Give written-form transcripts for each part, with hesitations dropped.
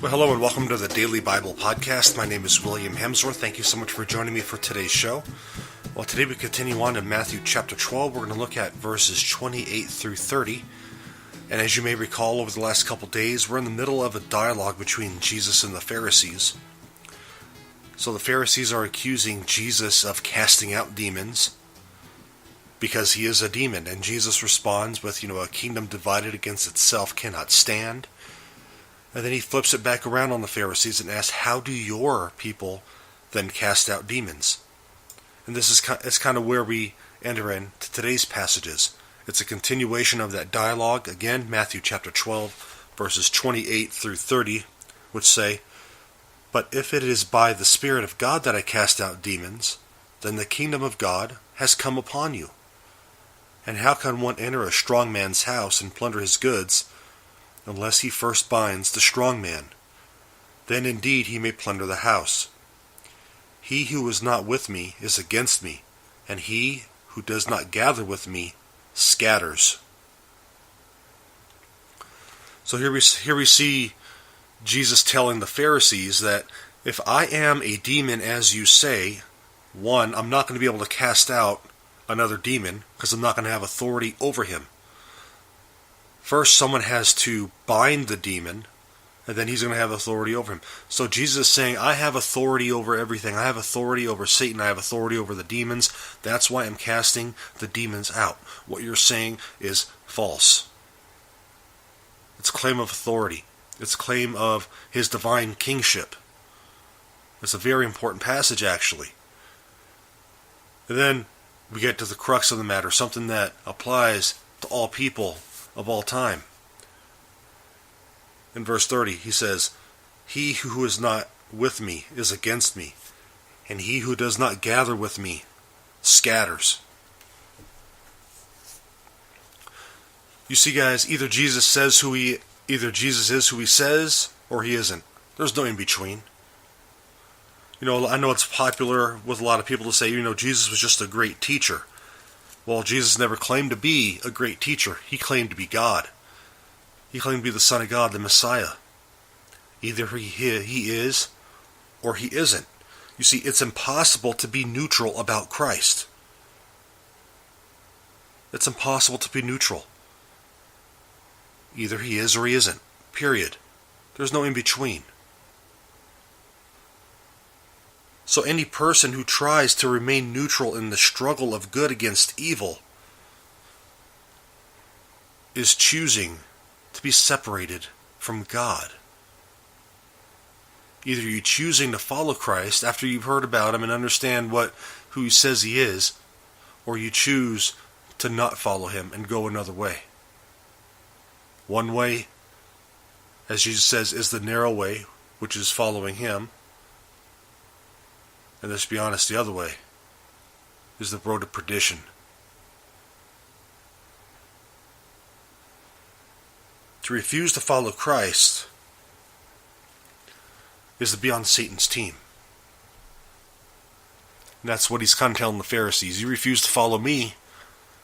Well, hello and welcome to the Daily Bible Podcast. My name is William Hemsworth. Thank you so much for joining me for today's show. Well, today we continue on to Matthew chapter 12. We're going to look at verses 28 through 30. And as you may recall, over the last couple days, we're in the middle of a dialogue between Jesus and the Pharisees. So the Pharisees are accusing Jesus of casting out demons because he is a demon. And Jesus responds with, a kingdom divided against itself cannot stand. And then he flips it back around on the Pharisees and asks, how do your people then cast out demons? And this is kind of where we enter into today's passages. It's a continuation of that dialogue. Again, Matthew chapter 12, verses 28 through 30, which say, "But if it is by the Spirit of God that I cast out demons, then the kingdom of God has come upon you. And how can one enter a strong man's house and plunder his goods, unless he first binds the strong man? Then indeed he may plunder the house. He who is not with me is against me, and he who does not gather with me scatters." So here we see Jesus telling the Pharisees that if I am a demon as you say, one, I'm not going to be able to cast out another demon because I'm not going to have authority over him. First, someone has to bind the demon, and then he's going to have authority over him. So Jesus is saying, I have authority over everything. I have authority over Satan. I have authority over the demons. That's why I'm casting the demons out. What you're saying is false. It's a claim of authority. It's a claim of his divine kingship. It's a very important passage, actually. And then we get to the crux of the matter, something that applies to all people of all time. In verse 30, he says, "He who is not with me is against me, and he who does not gather with me scatters." You see, guys, either Jesus is who he says, or he isn't. There's no in between. I know it's popular with a lot of people to say, Jesus was just a great teacher. Well, Jesus never claimed to be a great teacher. He claimed to be God. He claimed to be the Son of God, the Messiah. Either he is or he isn't. You see, it's impossible to be neutral about Christ. It's impossible to be neutral. Either he is or he isn't. Period. There's no in between. So any person who tries to remain neutral in the struggle of good against evil is choosing to be separated from God. Either you're choosing to follow Christ after you've heard about him and understand who he says he is, or you choose to not follow him and go another way. One way, as Jesus says, is the narrow way, which is following him. And let's be honest, the other way is the road to perdition. To refuse to follow Christ is to be on Satan's team. And that's what he's kind of telling the Pharisees. You refuse to follow me.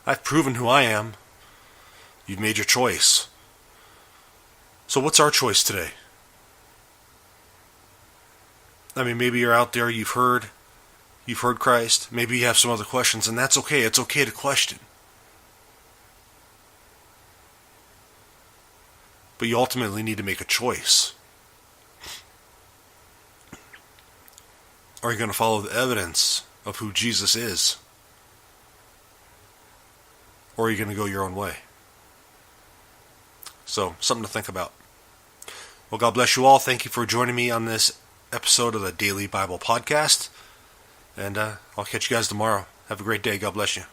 I've proven who I am. You've made your choice. So what's our choice today? Maybe you're out there, you've heard Christ, maybe you have some other questions, and that's okay. It's okay to question. But you ultimately need to make a choice. Are you going to follow the evidence of who Jesus is? Or are you going to go your own way? So, something to think about. Well, God bless you all. Thank you for joining me on this episode of the Daily Bible Podcast. And I'll catch you guys tomorrow. Have a great day. God bless you.